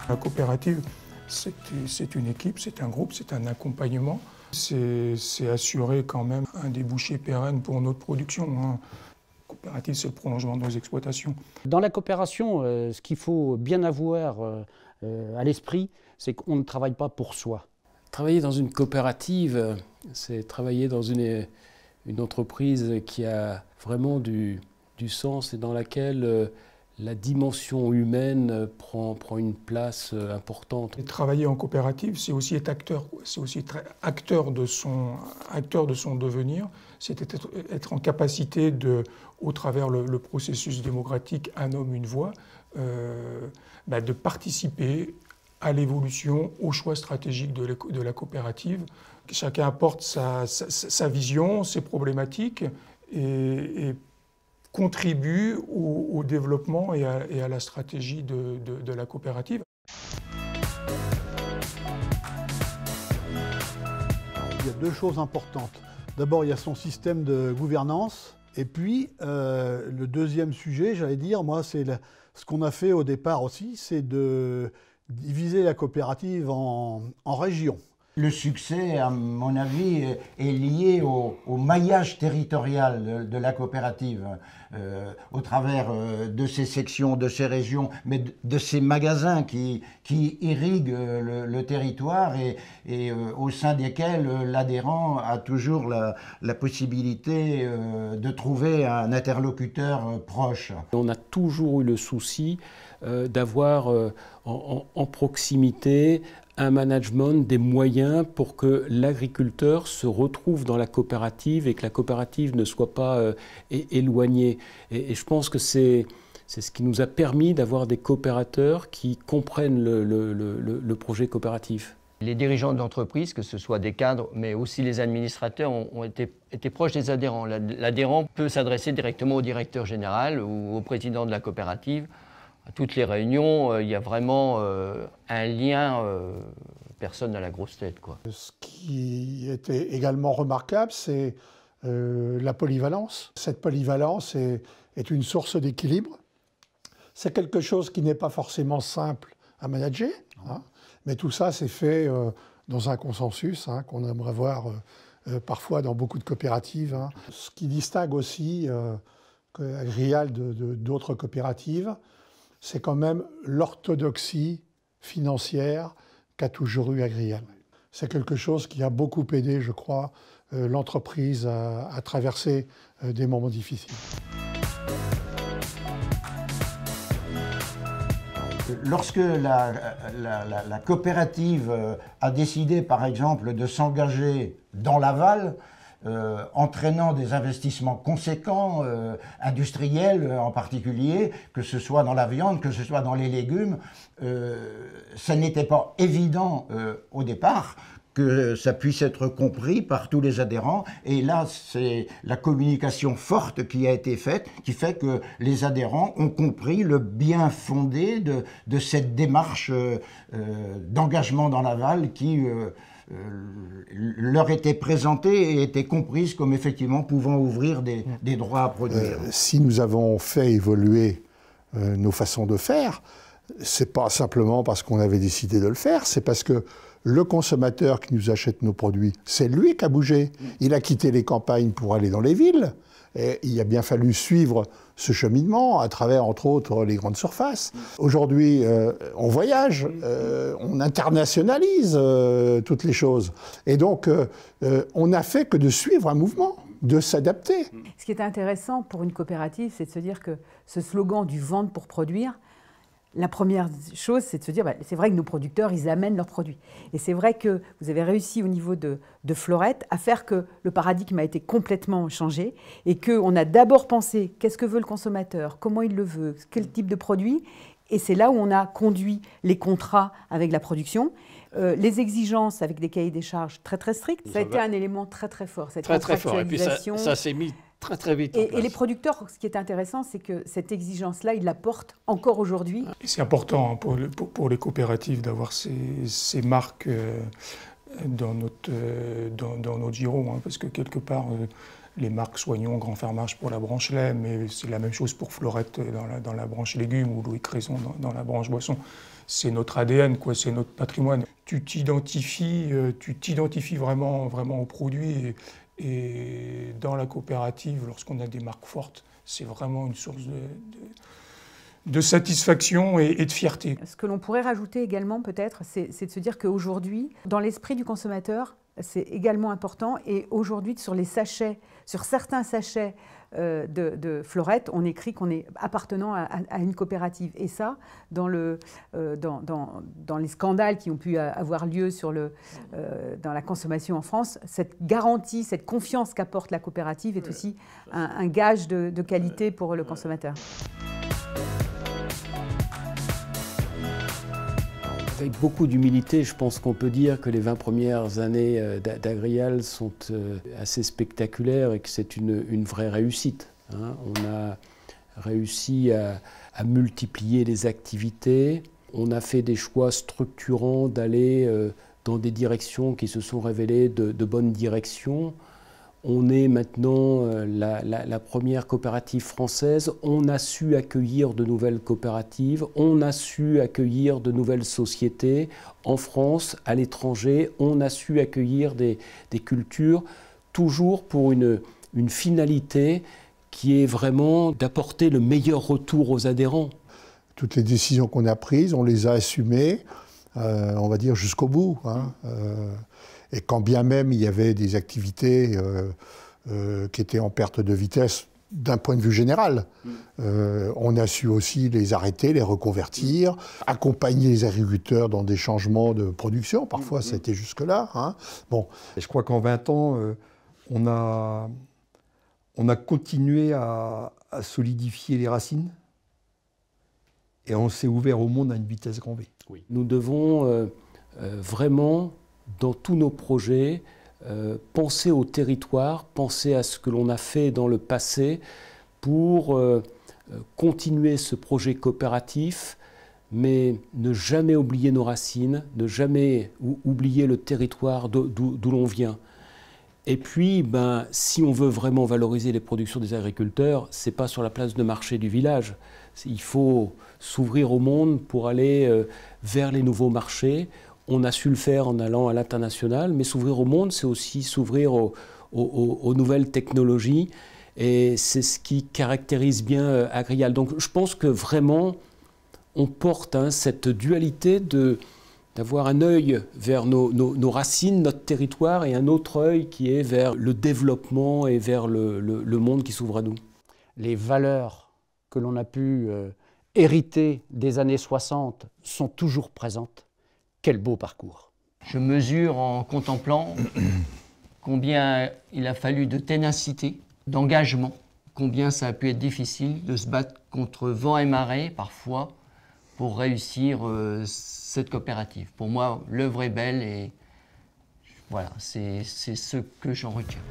La coopérative, c'est une équipe, c'est un groupe, c'est un accompagnement. C'est assurer quand même un débouché pérenne pour notre production. La coopérative, c'est le prolongement de nos exploitations. Dans la coopération, ce qu'il faut bien avoir à l'esprit, c'est qu'on ne travaille pas pour soi. Travailler dans une coopérative, c'est travailler dans une entreprise qui a vraiment du sens et dans laquelle la dimension humaine prend une place importante. Et travailler en coopérative, c'est aussi être acteur, c'est aussi être acteur de son devenir, c'est être en capacité au travers le processus démocratique Un homme, une voix, de participer à l'évolution, au choix stratégique de la coopérative. Chacun apporte sa vision, ses problématiques et contribue au développement et à la stratégie de la coopérative. Il y a deux choses importantes. D'abord, il y a son système de gouvernance. Et puis, le deuxième sujet, j'allais dire, moi, c'est ce qu'on a fait au départ aussi, c'est de diviser la coopérative en régions. Le succès, à mon avis, est lié au maillage territorial de la coopérative, au travers de ces sections, de ces régions, mais de ces magasins qui irriguent le territoire et au sein desquels l'adhérent a toujours la possibilité de trouver un interlocuteur proche. On a toujours eu le souci d'avoir en proximité un management, des moyens pour que l'agriculteur se retrouve dans la coopérative et que la coopérative ne soit pas éloignée. Et je pense que c'est ce qui nous a permis d'avoir des coopérateurs qui comprennent le projet coopératif. Les dirigeants d'entreprise, que ce soit des cadres, mais aussi les administrateurs, ont été proches des adhérents. L'adhérent peut s'adresser directement au directeur général ou au président de la coopérative. À toutes les réunions, il y a vraiment un lien, personne n'a la grosse tête, quoi. Ce qui était également remarquable, c'est la polyvalence. Cette polyvalence est une source d'équilibre. C'est quelque chose qui n'est pas forcément simple à manager, hein, mais tout ça c'est fait dans un consensus qu'on aimerait voir parfois dans beaucoup de coopératives. Hein. Ce qui distingue aussi Agrial d'autres coopératives, c'est quand même l'orthodoxie financière qu'a toujours eu Agrial. C'est quelque chose qui a beaucoup aidé, je crois, l'entreprise à traverser des moments difficiles. Lorsque la coopérative a décidé, par exemple, de s'engager dans l'aval, entraînant des investissements conséquents, industriels en particulier, que ce soit dans la viande, que ce soit dans les légumes, ça n'était pas évident au départ que ça puisse être compris par tous les adhérents. Et là, c'est la communication forte qui a été faite, qui fait que les adhérents ont compris le bien fondé de cette démarche d'engagement dans l'aval qui leur était présentée et était comprise comme effectivement pouvant ouvrir des droits à produire. Si nous avons fait évoluer nos façons de faire, c'est pas simplement parce qu'on avait décidé de le faire, c'est parce que le consommateur qui nous achète nos produits, c'est lui qui a bougé. Il a quitté les campagnes pour aller dans les villes. Et il a bien fallu suivre ce cheminement à travers, entre autres, les grandes surfaces. Aujourd'hui, on voyage, on internationalise toutes les choses. Et donc, on n'a fait que de suivre un mouvement, de s'adapter. Ce qui est intéressant pour une coopérative, c'est de se dire que ce slogan du « vendre pour produire », la première chose, c'est de se dire, c'est vrai que nos producteurs, ils amènent leurs produits. Et c'est vrai que vous avez réussi au niveau de Fleurette à faire que le paradigme a été complètement changé et qu'on a d'abord pensé qu'est-ce que veut le consommateur, comment il le veut, quel type de produit. Et c'est là où on a conduit les contrats avec la production, les exigences avec des cahiers des charges très très stricts. Ça a été un élément très très fort, cette contractualisation. Et puis ça s'est mis très vite en place. Et les producteurs, ce qui est intéressant, c'est que cette exigence-là, ils la portent encore aujourd'hui. C'est important pour les coopératives d'avoir ces marques dans notre giron, parce que quelque part, les marques Soignon, Grand Fermage pour la branche lait, mais c'est la même chose pour Fleurette dans la branche légumes ou Louis Cresson dans la branche boisson. c'est notre ADN, quoi, c'est notre patrimoine. Tu t'identifies vraiment au produit et dans la coopérative, lorsqu'on a des marques fortes, c'est vraiment une source de satisfaction et de fierté. Ce que l'on pourrait rajouter également peut-être, c'est de se dire qu'aujourd'hui, dans l'esprit du consommateur, c'est également important. Et aujourd'hui, sur les sachets, sur certains sachets de Fleurette, on écrit qu'on est appartenant à une coopérative. Et ça, dans les scandales qui ont pu avoir lieu dans la consommation en France, cette garantie, cette confiance qu'apporte la coopérative est aussi un gage de qualité pour le consommateur. Avec beaucoup d'humilité, je pense qu'on peut dire que les 20 premières années d'Agrial sont assez spectaculaires et que c'est une vraie réussite. Hein. On a réussi à multiplier les activités, on a fait des choix structurants d'aller dans des directions qui se sont révélées de bonnes directions. On est maintenant la première coopérative française. On a su accueillir de nouvelles coopératives. On a su accueillir de nouvelles sociétés en France, à l'étranger. On a su accueillir des cultures, toujours pour une finalité qui est vraiment d'apporter le meilleur retour aux adhérents. Toutes les décisions qu'on a prises, on les a assumées, on va dire jusqu'au bout. Hein. Et quand bien même il y avait des activités qui étaient en perte de vitesse d'un point de vue général, on a su aussi les arrêter, les reconvertir, accompagner les agriculteurs dans des changements de production. Parfois, ça a été jusque-là. Hein. Bon. Et je crois qu'en 20 ans, on a continué à solidifier les racines et on s'est ouvert au monde à une vitesse grand V. Oui. Nous devons vraiment, dans tous nos projets, penser au territoire, penser à ce que l'on a fait dans le passé pour continuer ce projet coopératif, mais ne jamais oublier nos racines, ne jamais oublier le territoire d'où l'on vient. Et puis, si on veut vraiment valoriser les productions des agriculteurs, ce n'est pas sur la place de marché du village. Il faut s'ouvrir au monde pour aller vers les nouveaux marchés. On a su le faire en allant à l'international, mais s'ouvrir au monde, c'est aussi s'ouvrir aux nouvelles technologies. Et c'est ce qui caractérise bien Agrial. Donc je pense que vraiment, on porte cette dualité d'avoir un œil vers nos racines, notre territoire, et un autre œil qui est vers le développement et vers le monde qui s'ouvre à nous. Les valeurs que l'on a pu hériter des années 60 sont toujours présentes. Quel beau parcours. Je mesure en contemplant combien il a fallu de ténacité, d'engagement, combien ça a pu être difficile de se battre contre vent et marée parfois pour réussir cette coopérative. Pour moi, l'œuvre est belle et voilà, c'est ce que j'en retiens.